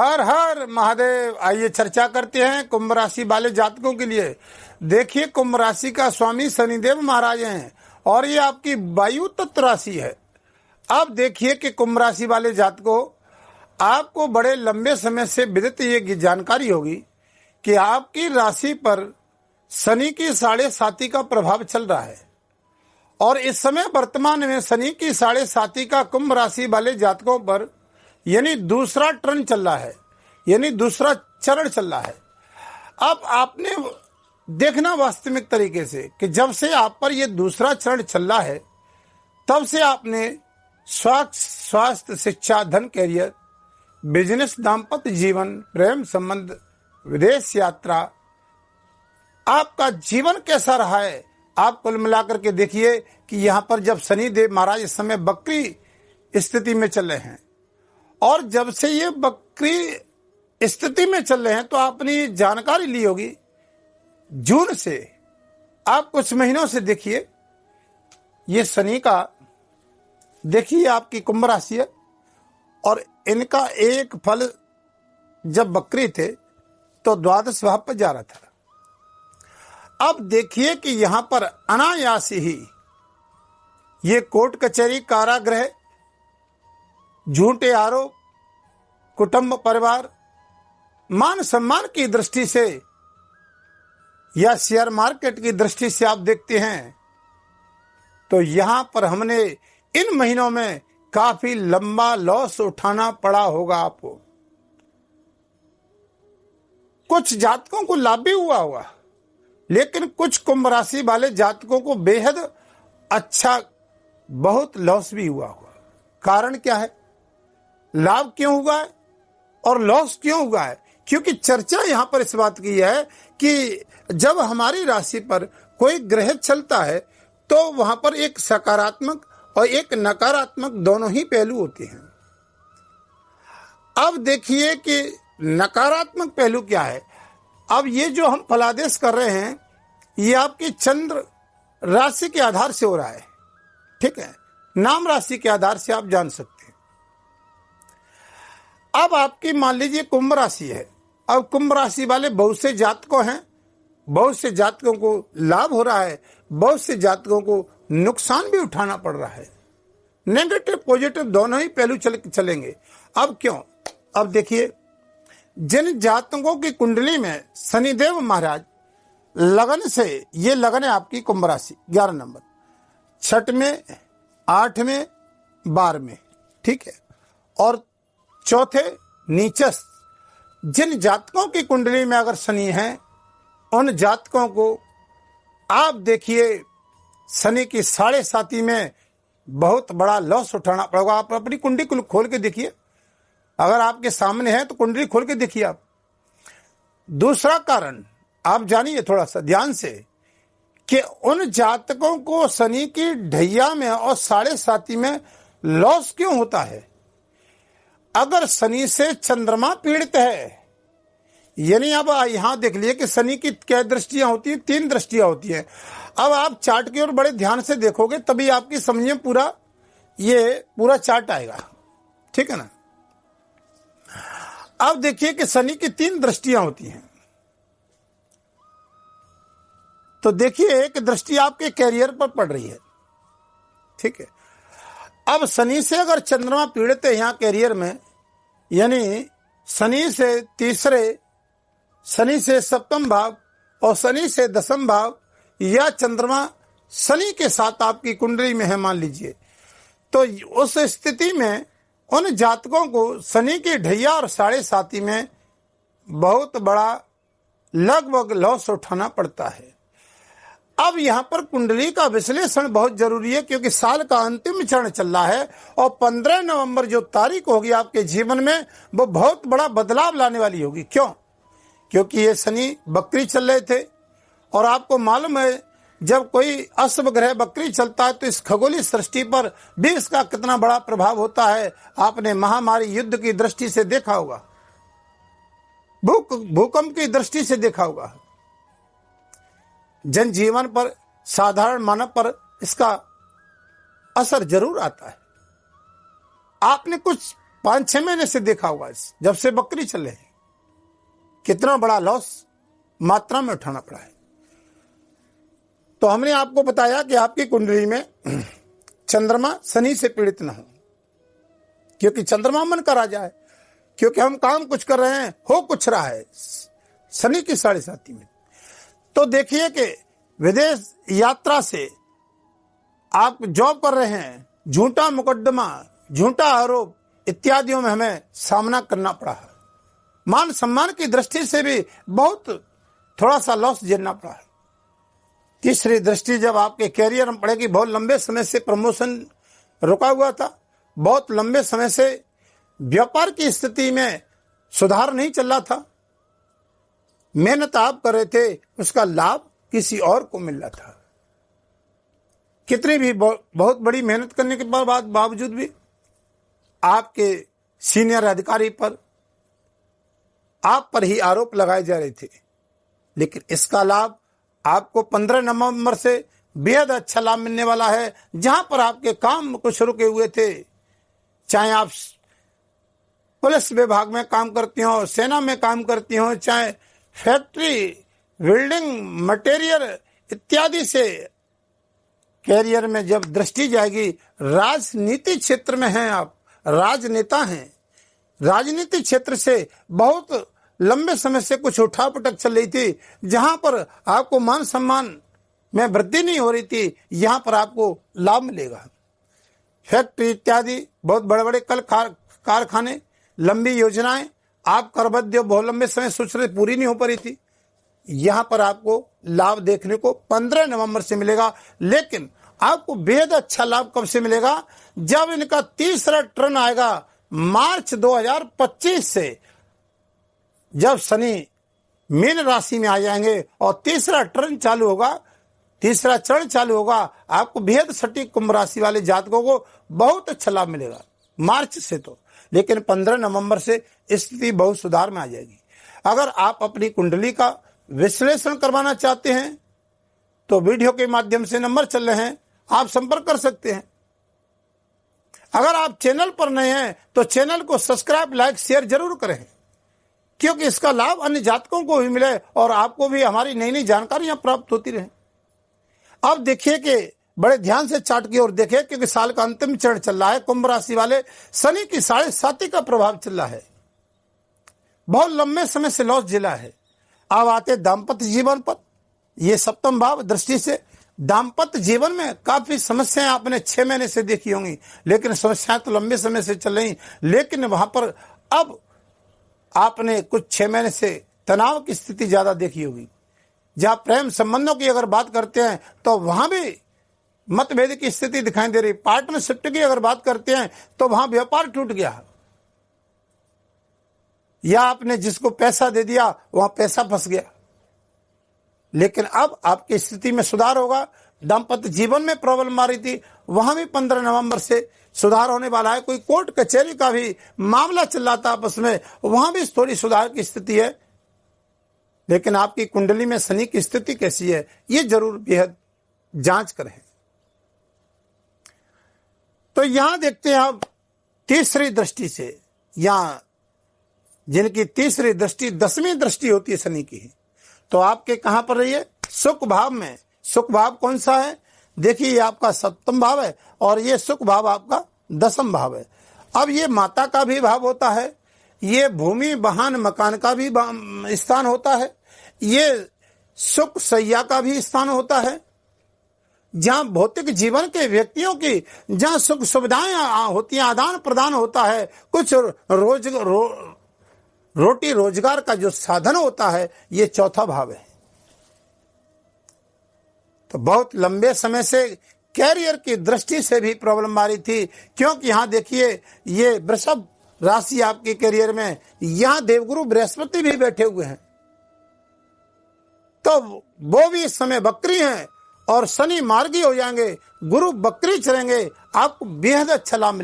हर हर महादेव। आइए चर्चा करते हैं कुंभ राशि वाले जातकों के लिए। देखिए, कुंभ राशि का स्वामी शनिदेव महाराज हैं और ये आपकी वायु तत्व राशि है। अब देखिए कि कुंभ राशि वाले जातकों, आपको बड़े लंबे समय से विदित ये जानकारी होगी कि आपकी राशि पर शनि की 7.5 का प्रभाव चल रहा है और इस समय वर्तमान में शनि की 7.5 का कुंभ राशि वाले जातकों पर यानी दूसरा टर्न चल रहा है, यानी दूसरा चरण चल रहा है। अब आपने देखना वास्तविक तरीके से कि जब से आप पर यह दूसरा चरण चल रहा है तब से आपने स्वास्थ्य, शिक्षा, धन, कैरियर, बिजनेस, दाम्पत्य जीवन, प्रेम संबंध, विदेश यात्रा, आपका जीवन कैसा रहा है। आप कुल मिलाकर के देखिए कि यहाँ पर जब शनिदेव महाराज इस समय बकरी स्थिति में चल रहे हैं और जब से ये बकरी स्थिति में चल रहे हैं तो आपने जानकारी ली होगी जून से। आप कुछ महीनों से देखिए, ये शनि का देखिए आपकी कुंभ राशि है और इनका एक फल जब बकरी थे तो द्वादश भाव पर जा रहा था। अब देखिए कि यहां पर अनायास ही ये कोर्ट कचहरी, कारागृह, झूठे आरोप, कुटुंब, परिवार, मान सम्मान की दृष्टि से या शेयर मार्केट की दृष्टि से आप देखते हैं तो यहां पर हमने इन महीनों में काफी लंबा लॉस उठाना पड़ा होगा आपको। कुछ जातकों को लाभ भी हुआ होगा, लेकिन कुछ कुंभ राशि वाले जातकों को बेहद अच्छा बहुत लॉस भी हुआ होगा। कारण क्या है, लाभ क्यों हुआ है और लॉस क्यों हुआ है? क्योंकि चर्चा यहां पर इस बात की है कि जब हमारी राशि पर कोई ग्रह चलता है तो वहां पर एक सकारात्मक और एक नकारात्मक दोनों ही पहलू होते हैं। अब देखिए कि नकारात्मक पहलू क्या है। अब ये जो हम फलादेश कर रहे हैं ये आपकी चंद्र राशि के आधार से हो रहा है, ठीक है, नाम राशि के आधार से आप जान सकते हैं। अब आपकी मान लीजिए कुंभ राशि है। अब कुंभ राशि वाले बहुत से जातकों हैं, बहुत से जातकों को लाभ हो रहा है, बहुत से जातकों को नुकसान भी उठाना पड़ रहा है। नेगेटिव पॉजिटिव दोनों ही पहलू चलेंगे। अब क्यों? अब देखिए, जिन जातकों की कुंडली में शनिदेव महाराज लगन से, ये लगन है आपकी कुंभ राशि 11 नंबर, 6 में, 8 में, 12 में, ठीक है, और चौथे नीचस्थ, जिन जातकों की कुंडली में अगर शनि है उन जातकों को आप देखिए शनि की 7.5 में बहुत बड़ा लॉस उठाना पड़ेगा। आप अपनी कुंडली खोल के देखिए, अगर आपके सामने है तो कुंडली खोल के देखिए आप। दूसरा कारण आप जानिए थोड़ा सा ध्यान से कि उन जातकों को शनि की ढैया में और 7.5 में लॉस क्यों होता है। अगर शनि से चंद्रमा पीड़ित है, यानी अब यहां देख लिए कि शनि की क्या दृष्टियां होती हैं, 3 दृष्टियां होती हैं। अब आप चार्ट की ओर बड़े ध्यान से देखोगे तभी आपकी समझ में पूरा चार्ट आएगा, ठीक है ना। अब देखिए कि शनि की 3 दृष्टियां होती हैं। तो देखिए एक दृष्टि आपके कैरियर पर पड़ रही है, ठीक है। अब शनि से अगर चंद्रमा पीड़ित है यहां कैरियर में, यानी शनि से तीसरे, शनि से 7म भाव और शनि से 10म भाव, या चंद्रमा शनि के साथ आपकी कुंडली में है मान लीजिए, तो उस स्थिति में उन जातकों को शनि की ढैया और 7.5 में बहुत बड़ा लगभग लॉस उठाना पड़ता है। अब यहाँ पर कुंडली का विश्लेषण बहुत जरूरी है क्योंकि साल का अंतिम चरण चल रहा है और 15 नवंबर जो तारीख होगी आपके जीवन में वो बहुत बड़ा बदलाव लाने वाली होगी। क्यों? क्योंकि ये शनि बकरी चल रहे थे और आपको मालूम है जब कोई अशुभ ग्रह बकरी चलता है तो इस खगोलीय सृष्टि पर भी इसका कितना बड़ा प्रभाव होता है। आपने महामारी युद्ध की दृष्टि से देखा होगा, भूकंप की दृष्टि से देखा होगा, जनजीवन पर, साधारण मानव पर इसका असर जरूर आता है। आपने कुछ 5-6 महीने से देखा होगा, जब से बकरी चले हैं कितना बड़ा लॉस मात्रा में उठाना पड़ा है। तो हमने आपको बताया कि आपकी कुंडली में चंद्रमा शनि से पीड़ित न हो, क्योंकि चंद्रमा मन का राजा है, क्योंकि हम काम कुछ कर रहे हैं, हो कुछ रहा है शनि की 7.5 में। तो देखिए कि विदेश यात्रा से आप जॉब कर रहे हैं, झूठा मुकदमा, झूठा आरोप इत्यादियों में हमें सामना करना पड़ा है। मान सम्मान की दृष्टि से भी बहुत थोड़ा सा लॉस झेलना पड़ा है। तीसरी दृष्टि जब आपके कैरियर में पड़ेगी, बहुत लंबे समय से प्रमोशन रुका हुआ था, बहुत लंबे समय से व्यापार की स्थिति में सुधार नहीं चल रहा था, मेहनत आप कर रहे थे, उसका लाभ किसी और को मिल रहा था। कितनी भी बहुत बड़ी मेहनत करने के बावजूद भी आपके सीनियर अधिकारी पर, आप पर ही आरोप लगाए जा रहे थे। लेकिन इसका लाभ आपको 15 नवंबर से बेहद अच्छा लाभ मिलने वाला है। जहां पर आपके काम कुछ रुके हुए थे, चाहे आप पुलिस विभाग में काम करती हो, सेना में काम करती हो, चाहे फैक्ट्री, बिल्डिंग, मटेरियल इत्यादि से कैरियर में जब दृष्टि जाएगी, राजनीति क्षेत्र में हैं आप, राजनेता हैं, राजनीति क्षेत्र से बहुत लंबे समय से कुछ उठापटक चल रही थी, जहां पर आपको मान सम्मान में वृद्धि नहीं हो रही थी, यहां पर आपको लाभ मिलेगा। फैक्ट्री इत्यादि, बहुत बड़े बड़े कल कारखाने, लंबी योजनाएं आप करबद्ध बहुत लंबे समय सोच रहे, पूरी नहीं हो पा रही थी, यहां पर आपको लाभ देखने को 15 नवंबर से मिलेगा। लेकिन आपको बेहद अच्छा लाभ कब से मिलेगा? जब इनका तीसरा टर्न आएगा मार्च 2025 से, जब शनि मीन राशि में आ जाएंगे और तीसरा टर्न चालू होगा, तीसरा चरण चालू होगा, आपको बेहद सटीक कुंभ राशि वाले जातकों को बहुत अच्छा लाभ मिलेगा मार्च से। तो लेकिन 15 नवंबर से स्थिति बहुत सुधार में आ जाएगी। अगर आप अपनी कुंडली का विश्लेषण करवाना चाहते हैं तो वीडियो के माध्यम से नंबर चल रहे हैं, आप संपर्क कर सकते हैं। अगर आप चैनल पर नए हैं तो चैनल को सब्सक्राइब, लाइक, शेयर जरूर करें, क्योंकि इसका लाभ अन्य जातकों को भी मिले और आपको भी हमारी नई नई जानकारियां प्राप्त होती रहे। अब देखिए कि बड़े ध्यान से चार्ट की ओर देखें, क्योंकि साल का अंतिम चरण चल रहा है। कुंभ राशि वाले शनि की 7.5 का प्रभाव चल रहा है, बहुत लंबे समय से लॉस झेला है। अब आते दाम्पत्य जीवन पर। यह सप्तम भाव दृष्टि से दाम्पत्य जीवन में काफी समस्याएं आपने 6 महीने से देखी होंगी, लेकिन समस्याएं तो लंबे समय से चल रही, लेकिन वहां पर अब आपने कुछ 6 महीने से तनाव की स्थिति ज्यादा देखी होगी। जहां प्रेम संबंधों की अगर बात करते हैं तो वहां भी मतभेद की स्थिति दिखाई दे रही। पार्टनरशिप की अगर बात करते हैं तो वहां व्यापार टूट गया, या आपने जिसको पैसा दे दिया वहां पैसा फंस गया। लेकिन अब आपकी स्थिति में सुधार होगा। दाम्पत्य जीवन में प्रॉब्लम आ रही थी, वहां भी 15 नवंबर से सुधार होने वाला है। कोई कोर्ट कचहरी का भी मामला चल रहा था आपस में, वहां भी थोड़ी सुधार की स्थिति है। लेकिन आपकी कुंडली में शनि की स्थिति कैसी है, ये जरूर बेहद जांच करें। तो यहां देखते हैं आप तीसरी दृष्टि से, यहां जिनकी तीसरी दृष्टि 10वीं दृष्टि होती है शनि की, तो आपके कहां पर रही है? सुख भाव में। सुख भाव कौन सा है? देखिए, ये आपका 7वां भाव है और ये सुख भाव आपका 10वां भाव है। अब ये माता का भी भाव होता है, ये भूमि, वाहन, मकान का भी स्थान होता है, ये सुख सैया का भी स्थान होता है। जहां भौतिक जीवन के व्यक्तियों की जहां सुख सुविधाएं होती हैं, आदान प्रदान होता है, कुछ रोटी रोजगार का जो साधन होता है, ये 4था भाव है। तो बहुत लंबे समय से कैरियर की दृष्टि से भी प्रॉब्लम आ रही थी, क्योंकि यहां देखिए ये वृषभ राशि आपके कैरियर में, यहां देवगुरु बृहस्पति भी बैठे हुए हैं, तो वो भी इस समय बकरी हैं और शनि मार्गी हो जाएंगे, गुरु बकरी चलेंगे, आपको बेहद अच्छा लाभ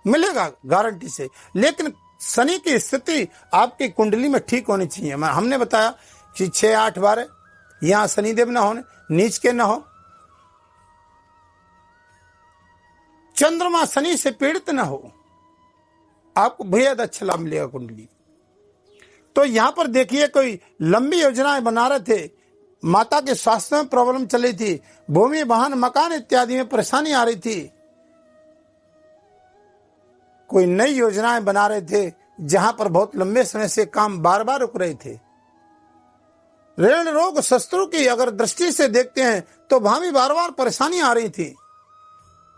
मिलेगा गारंटी से। लेकिन शनि की स्थिति आपकी कुंडली में ठीक होनी चाहिए। हमने बताया कि 6, 8, 12 यहां शनिदेव न होने, नीच के न हो, चंद्रमा शनि से पीड़ित न हो, आपको बेहद अच्छा लाभ मिलेगा कुंडली। तो यहां पर देखिए, कोई लंबी योजनाएं बना रहे थे, माता के स्वास्थ्य में प्रॉब्लम चल रही थी, भूमि वाहन मकान इत्यादि में परेशानी आ रही थी, कोई नई योजनाएं बना रहे थे जहां पर बहुत लंबे समय से काम बार बार रुक रहे थे, ऋण रोग शस्त्रों की अगर दृष्टि से देखते हैं तो वहां भी बार बार परेशानी आ रही थी,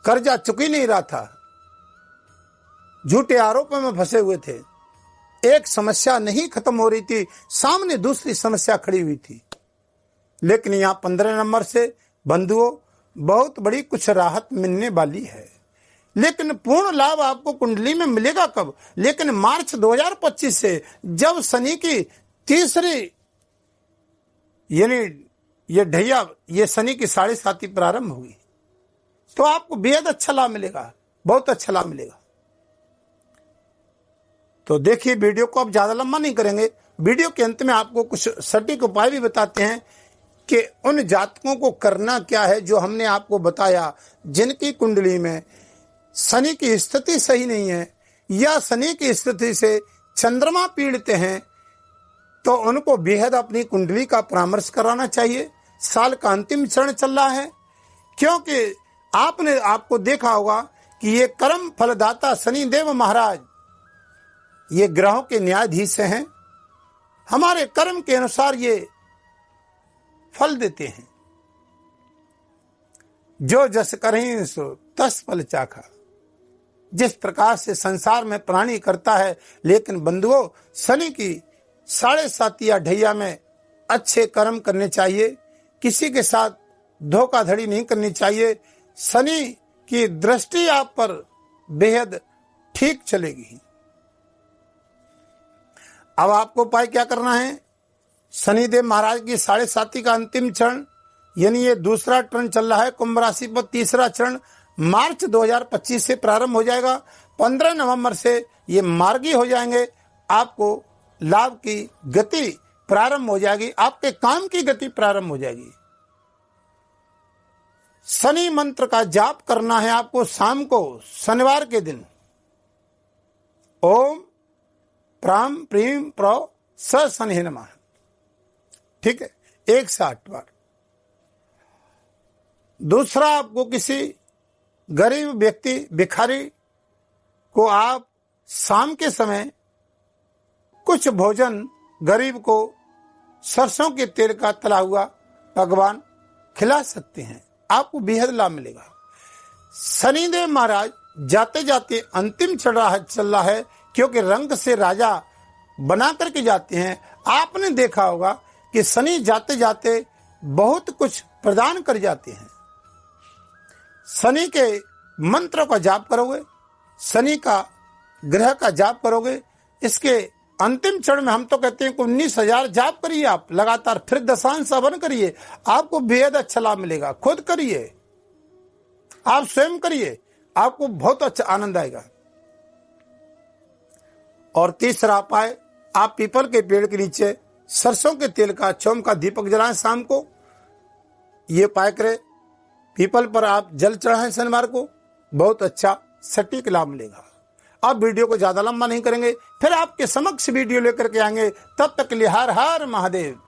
कर्जा चुक ही नहीं रहा था, झूठे आरोपों में फंसे हुए थे, एक समस्या नहीं खत्म हो रही थी, सामने दूसरी समस्या खड़ी हुई थी। लेकिन यहां 15 नंबर से बंधुओं बहुत बड़ी कुछ राहत मिलने वाली है। लेकिन पूर्ण लाभ आपको कुंडली में मिलेगा कब? लेकिन मार्च 2025 से जब शनि की तीसरी यानी ये ढैया, ये शनि की 7.5 प्रारंभ हुई, तो आपको बेहद अच्छा लाभ मिलेगा, बहुत अच्छा लाभ मिलेगा। तो देखिए, वीडियो को अब ज्यादा लंबा नहीं करेंगे, वीडियो के अंत में आपको कुछ सटीक उपाय भी बताते हैं कि उन जातकों को करना क्या है जो हमने आपको बताया, जिनकी कुंडली में शनि की स्थिति सही नहीं है या शनि की स्थिति से चंद्रमा पीड़ित हैं, तो उनको बेहद अपनी कुंडली का परामर्श कराना चाहिए। साल का अंतिम चरण चल रहा है, क्योंकि आपको देखा होगा कि ये कर्म फलदाता शनि देव महाराज, ये ग्रहों के न्यायाधीश हैं, हमारे कर्म के अनुसार ये फल देते हैं। जो जस करहिं सो तस फल चाखा, जिस प्रकार से संसार में प्राणी करता है। लेकिन बंधुओं, शनि की 7.5 ढैया में अच्छे कर्म करने चाहिए, किसी के साथ धोखाधड़ी नहीं करनी चाहिए। शनि की दृष्टि आप पर बेहद ठीक चलेगी। अब आपको उपाय क्या करना है? शनिदेव महाराज की 7.5 का अंतिम चरण, यानी ये दूसरा चरण चल रहा है कुंभ राशि पर, तीसरा चरण मार्च 2025 से प्रारंभ हो जाएगा। 15 नवंबर से ये मार्गी हो जाएंगे, आपको लाभ की गति प्रारंभ हो जाएगी, आपके काम की गति प्रारंभ हो जाएगी। शनि मंत्र का जाप करना है आपको शाम को, शनिवार के दिन, ओम प्राम प्रीम प्रो स शनि नमः, ठीक है, 108 बार। दूसरा, आपको किसी गरीब व्यक्ति भिखारी को आप शाम के समय कुछ भोजन गरीब को सरसों के तेल का तला हुआ पकवान खिला सकते हैं, आपको बेहद लाभ मिलेगा। शनिदेव महाराज जाते जाते अंतिम चल रहा है, क्योंकि रंग से राजा बना करके जाते हैं। आपने देखा होगा कि शनि जाते जाते बहुत कुछ प्रदान कर जाते हैं। शनि के मंत्र का जाप करोगे, शनि का ग्रह का जाप करोगे, इसके अंतिम चरण में हम तो कहते हैं कि 19,000 जाप करिए आप लगातार, फिर दशांश हवन करिए, आपको बेहद अच्छा लाभ मिलेगा। खुद करिए, आप स्वयं करिए, आपको बहुत अच्छा आनंद आएगा। और तीसरा उपाय, आप पीपल के पेड़ के नीचे सरसों के तेल का चौम का दीपक जलाएं शाम को, ये उपाय करें। पीपल पर आप जल चढ़ाएं शनिवार को, बहुत अच्छा सटीक लाभ मिलेगा। आप वीडियो को ज्यादा लंबा नहीं करेंगे, फिर आपके समक्ष वीडियो लेकर के आएंगे। तब तक के लिए हर हर महादेव।